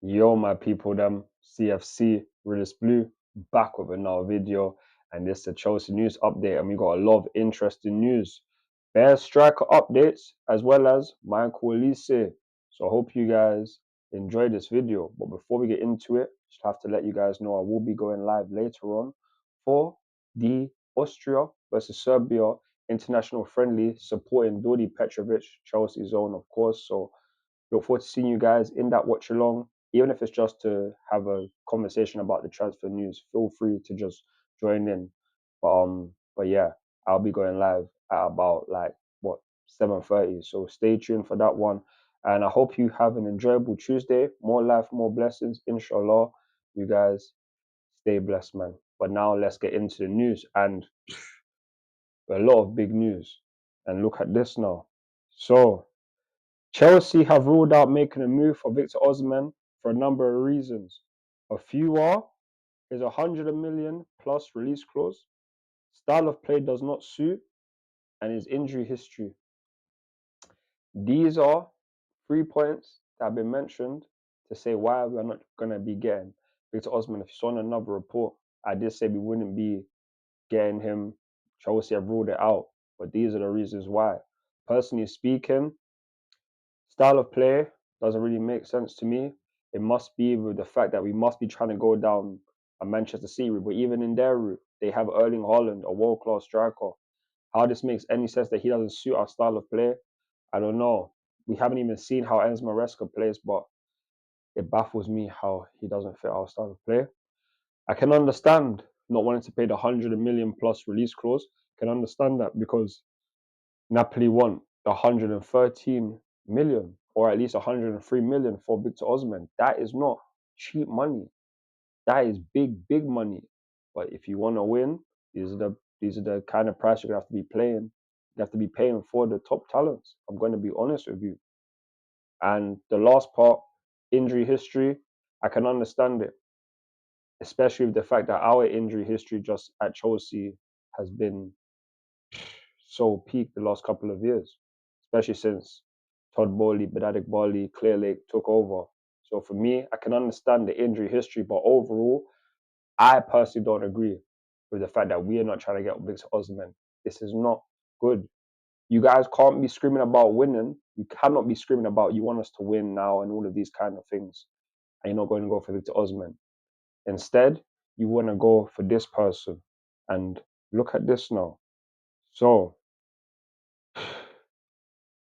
Yo, my people, them CFC, Realist Blue, back with another video. And this is the Chelsea news update. And we got a lot of interesting news. Bear striker updates, as well as Michael Olise. So I hope you guys enjoy this video. But before we get into it, just have to let you guys know I will be going live later on for the Austria versus Serbia international friendly, supporting Dodi Petrovic, Chelsea zone, of course. So look forward to seeing you guys in that watch along. Even if it's just to have a conversation about the transfer news, feel free to just join in. But yeah, I'll be going live at about like what 7:30. So stay tuned for that one. And I hope you have an enjoyable Tuesday. More life, more blessings, inshallah. You guys stay blessed, man. But now let's get into the news and a lot of big news. And look at this now. So Chelsea have ruled out making a move for Victor Osihmen for a number of reasons. A few are his 100 million plus release clause, style of play does not suit, and his injury history. These are 3 points that have been mentioned to say why we're not going to be getting Victor Osihmen. If you saw in another report, I did say we wouldn't be getting him. Chelsea have ruled it out, but these are the reasons why. Personally speaking, style of play doesn't really make sense to me. It must be with the fact that we must be trying to go down a Manchester City route, but even in their route, they have Erling Haaland, a world-class striker. How this makes any sense that he doesn't suit our style of play, I don't know. We haven't even seen how Enzo Maresca plays, but it baffles me how he doesn't fit our style of play. I can understand not wanting to pay the 100 million plus release clause. Can understand that because Napoli want 113 million or at least 103 million for Victor Osihmen. That is not cheap money. That is big, big money. But if you want to win, these are the kind of price you're gonna have to be playing. You have to be paying for the top talents. I'm going to be honest with you. And the last part, injury history, I can understand it, especially with the fact that our injury history just at Chelsea has been so peaked the last couple of years, especially since Todd Bowley, Bedadik Bali, Clear Lake took over. So for me, I can understand the injury history, but overall, I personally don't agree with the fact that we are not trying to get Victor Osihmen. This is not good. You guys can't be screaming about winning. You cannot be screaming about you want us to win now and all of these kind of things. And you're not going to go for Victor Osihmen. Instead, you want to go for this person. And look at this now. So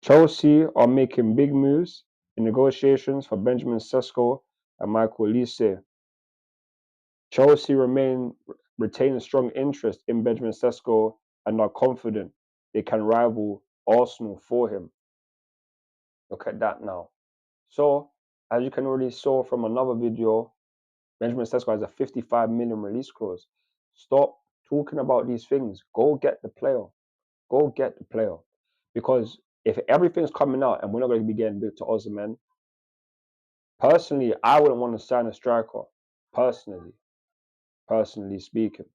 Chelsea are making big moves in negotiations for Benjamin Sesko and Michael Olise. Chelsea retain a strong interest in Benjamin Sesko and are confident they can rival Arsenal for him. Look at that now. So, as you can already saw from another video, Benjamin Sesko has a 55 million release clause. Stop talking about these things. Go get the player. Go get the player. Because if everything's coming out and we're not going to be getting Victor Osimhen, personally, I wouldn't want to sign a striker. Personally speaking,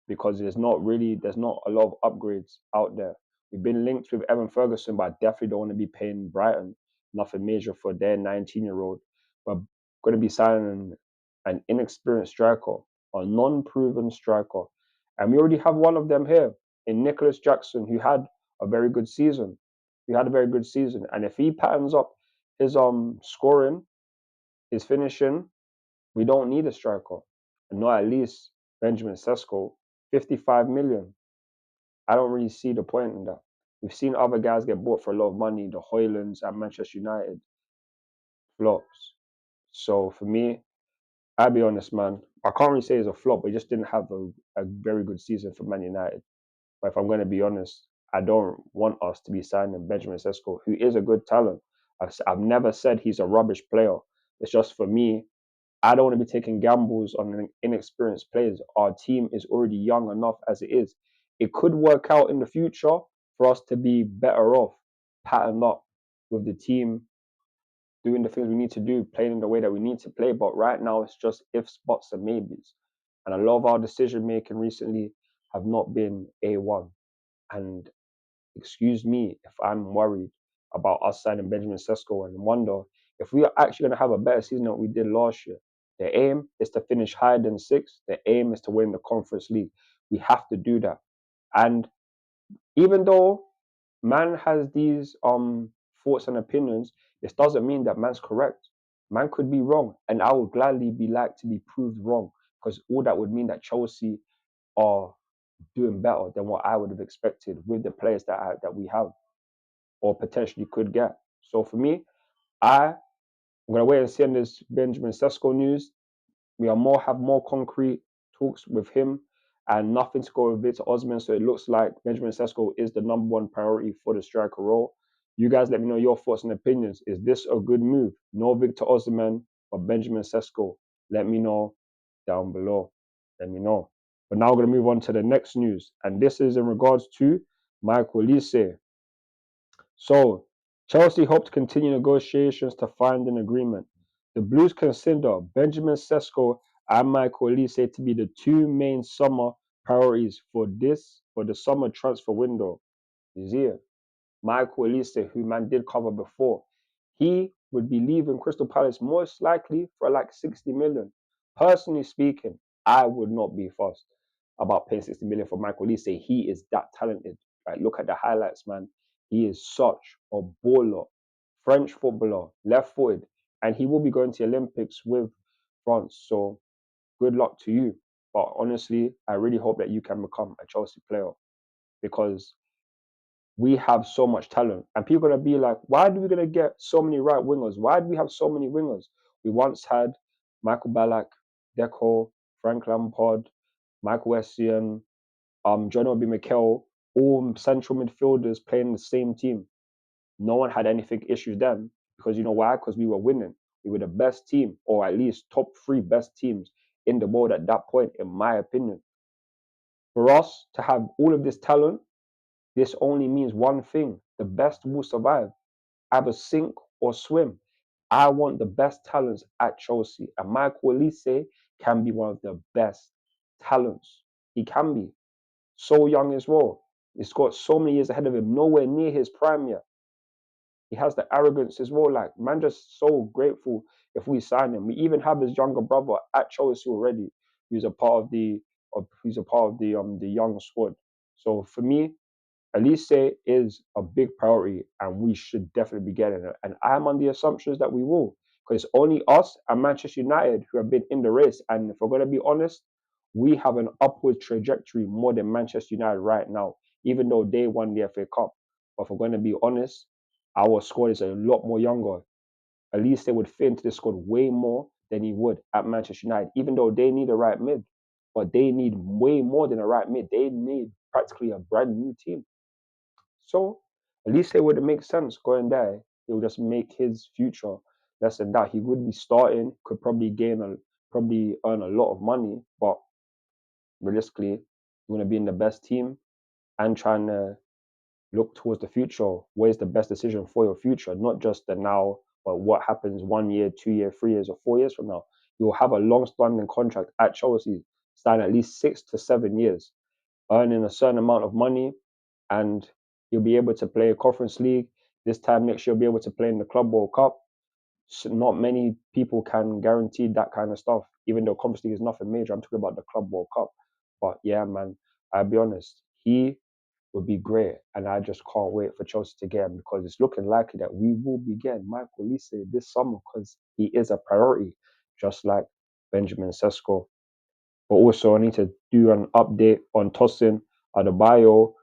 because there's not a lot of upgrades out there. We've been linked with Evan Ferguson, but I definitely don't want to be paying Brighton nothing major for their 19-year-old. We're going to be signing an inexperienced striker, a non-proven striker, and we already have one of them here in Nicholas Jackson, who had a very good season. And if he patterns up his scoring, his finishing, we don't need a striker, and not at least Benjamin Sesko. 55 million. I don't really see the point in that. We've seen other guys get bought for a lot of money. The Hoylands at Manchester United, flops. So for me, I'll be honest, man. I can't really say it's a flop, but he just didn't have a very good season for Man United. But if I'm going to be honest, I don't want us to be signing Benjamin Sesko, who is a good talent. I've never said he's a rubbish player. It's just for me, I don't want to be taking gambles on inexperienced players. Our team is already young enough as it is. It could work out in the future for us to be better off, patterned up with the team, doing the things we need to do, playing in the way that we need to play. But right now, it's just ifs, buts, and maybes. And a lot of our decision making recently have not been A1. And excuse me if I'm worried about us signing Benjamin Sesko and wonder If we are actually going to have a better season than we did last year, the aim is to finish higher than 6th. The aim is to win the Conference League. We have to do that. And even though man has these thoughts and opinions, this doesn't mean that man's correct. Man could be wrong, and I would gladly be like to be proved wrong, because all that would mean that Chelsea are doing better than what I would have expected with the players that we have or potentially could get. So for me, I'm gonna wait and see on this Benjamin Sesko news. We are have more concrete talks with him and nothing to go with Victor Osihmen. So it looks like Benjamin Sesko is the #1 priority for the striker role. You guys let me know your thoughts and opinions. Is this a good move? No Victor Osihmen, but Benjamin Sesko. Let me know down below. Let me know. But now we're going to move on to the next news. And this is in regards to Michael Olise. So, Chelsea hope to continue negotiations to find an agreement. The Blues consider Benjamin Sesko and Michael Olise to be the two main summer priorities for the summer transfer window. You see it? Michael Olise, who man did cover before, he would be leaving Crystal Palace most likely for like 60 million. Personally speaking, I would not be fussed about paying 60 million for Michael Olise. He is that talented. Like, look at the highlights, man. He is such a baller, French footballer, left-footed, and he will be going to the Olympics with France. So good luck to you. But honestly, I really hope that you can become a Chelsea player, because we have so much talent. And people are going to be like, why are we going to get so many right wingers? Why do we have so many wingers? We once had Michael Ballack, Deco, Frank Lampard, Michael Essien, John Obi Mikel, all central midfielders playing the same team. No one had anything issues then, because you know why? Because we were winning. We were the best team, or at least top 3 best teams in the world at that point, in my opinion. For us to have all of this talent, this only means one thing: the best will survive. Either sink or swim. I want the best talents at Chelsea, and Michael Olise can be one of the best talents. He can be. So young as well. He's got so many years ahead of him, nowhere near his prime yet. He has the arrogance as well. Like, man, just so grateful if we sign him. We even have his younger brother at Chelsea already, who's a part of the young squad. So for me, Olise is a big priority, and we should definitely be getting it. And I'm on the assumptions that we will, because it's only us and Manchester United who have been in the race. And if we're going to be honest, we have an upward trajectory more than Manchester United right now, even though they won the FA Cup. But if we're going to be honest, our squad is a lot more younger. Olise would fit into the squad way more than he would at Manchester United, even though they need a right mid. But they need way more than a right mid. They need practically a brand new team. So at least it would make sense going there. It would just make his future less than that. He would be starting, could probably probably earn a lot of money, but realistically, you want to be in the best team and trying to look towards the future. Where's the best decision for your future? Not just the now, but what happens 1 year, 2 year, 3 years, or 4 years from now. You'll have a long-standing contract at Chelsea, sign at least 6 to 7 years, earning a certain amount of money, and you'll be able to play a Conference League. This time next year, you'll be able to play in the Club World Cup. So not many people can guarantee that kind of stuff, even though Conference League is nothing major. I'm talking about the Club World Cup. But yeah, man, I'll be honest, he would be great, and I just can't wait for Chelsea to get him, because it's looking likely that we will be getting Michael Olise this summer, because he is a priority, just like Benjamin Sesko. But also, I need to do an update on Tosin Adebayo.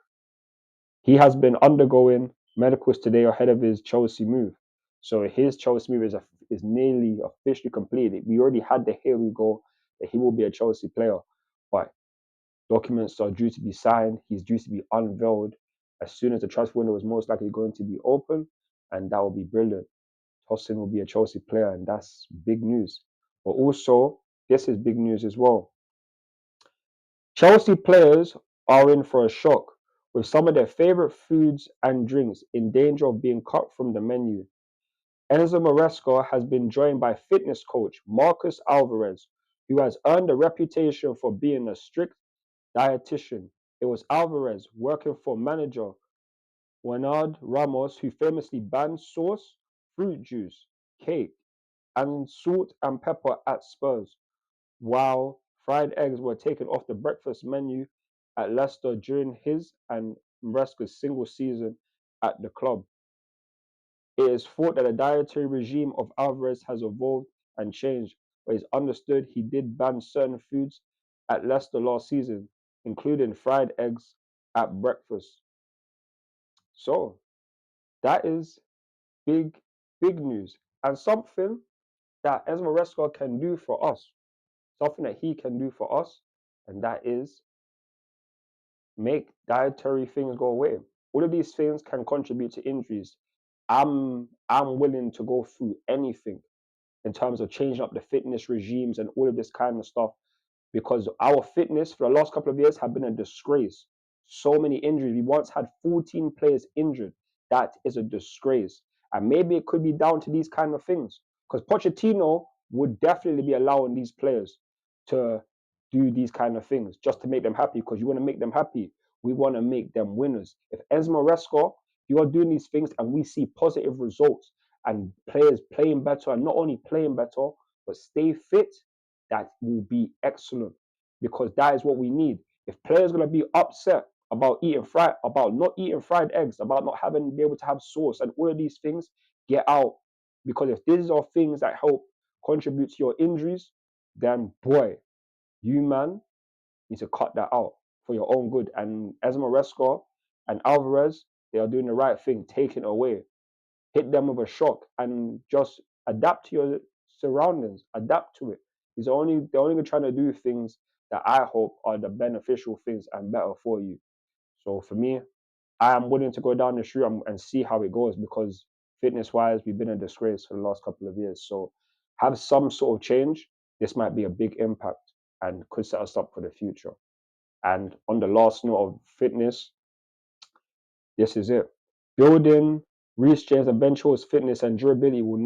He has been undergoing medicals today ahead of his Chelsea move. So his Chelsea move is nearly officially completed. We already had the here we go that he will be a Chelsea player, but documents are due to be signed. He's due to be unveiled as soon as the transfer window is most likely going to be open, and that will be brilliant. Tosin will be a Chelsea player, and that's big news. But also, this is big news as well. Chelsea players are in for a shock, with some of their favourite foods and drinks in danger of being cut from the menu. Enzo Maresca has been joined by fitness coach Marcus Alvarez, who has earned a reputation for being a strict dietitian. It was Alvarez working for manager Juanad Ramos who famously banned sauce, fruit juice, cake and salt and pepper at Spurs, while fried eggs were taken off the breakfast menu at Leicester during his and Maresca's single season at the club. It is thought that the dietary regime of Alvarez has evolved and changed, but it's understood he did ban certain foods at Leicester last season, including fried eggs at breakfast. So that is big, big news, and something that Esmaresca can do for us, something that he can do for us, and that is make dietary things go away. All of these things can contribute to injuries. I'm willing to go through anything in terms of changing up the fitness regimes and all of this kind of stuff because our fitness for the last couple of years have been a disgrace. So many injuries. We once had 14 players injured. That is a disgrace. And maybe it could be down to these kind of things. Because Pochettino would definitely be allowing these players to do these kind of things just to make them happy. Because you want to make them happy. We want to make them winners. If Esmaresco, you are doing these things and we see positive results and players playing better and not only playing better, but stay fit, that will be excellent because that is what we need. If players are gonna be upset about not eating fried eggs, about not having be able to have sauce and all of these things, get out. Because if these are things that help contribute to your injuries, then boy, you man need to cut that out for your own good. And Esmaresco and Alvarez, they are doing the right thing, taking it away. Hit them with a shock and just adapt to your surroundings, adapt to it. They're only trying to do things that I hope are the beneficial things and better for you. So for me, I am willing to go down this route and see how it goes because fitness wise, we've been a disgrace for the last couple of years. So have some sort of change. This might be a big impact and could set us up for the future. And on the last note of fitness, this is it. Building Reece James and Ben Chilwell's fitness and durability will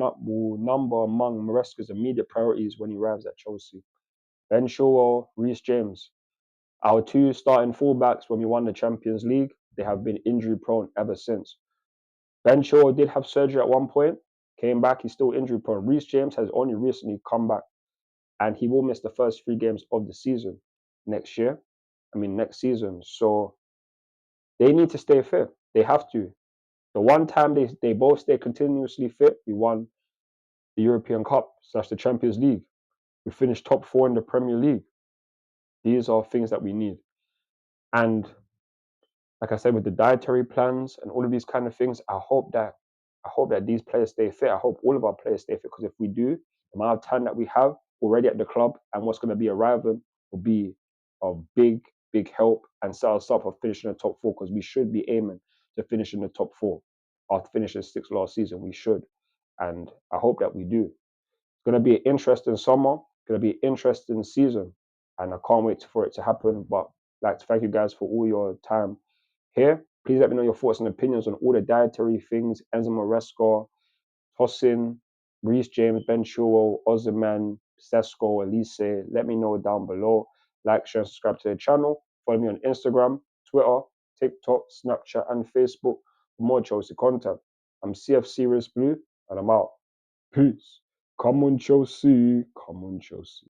number among Maresca's immediate priorities when he arrives at Chelsea. Ben Chilwell, Reece James, our two starting fullbacks when we won the Champions League, they have been injury prone ever since. Ben Chilwell did have surgery at one point, came back, he's still injury prone. Reece James has only recently come back and he will miss the first 3 games of the season next season. So they need to stay fit. They have to. The one time they both stay continuously fit, we won the European Cup / the Champions League. We finished top 4 in the Premier League. These are things that we need. And like I said, with the dietary plans and all of these kind of things, I hope that these players stay fit. I hope all of our players stay fit because if we do, the amount of time that we have already at the club and what's going to be arriving will be a big, big help and set us up for finishing the top 4 because we should be aiming to finish in the top 4 after finishing 6th last season. We should. And I hope that we do. It's going to be an interesting summer. It's going to be an interesting season. And I can't wait for it to happen. But I'd like to thank you guys for all your time here. Please let me know your thoughts and opinions on all the dietary things. Enzo Maresca, Tosin, Reece James, Ben Chilwell, Osihmen, Sesko, Olise. Let me know down below. Like, share, and subscribe to the channel. Follow me on Instagram, Twitter, TikTok, Snapchat, and Facebook for more Chelsea content. I'm CF Serious Blue, and I'm out. Peace. Come on, Chelsea. Come on, Chelsea.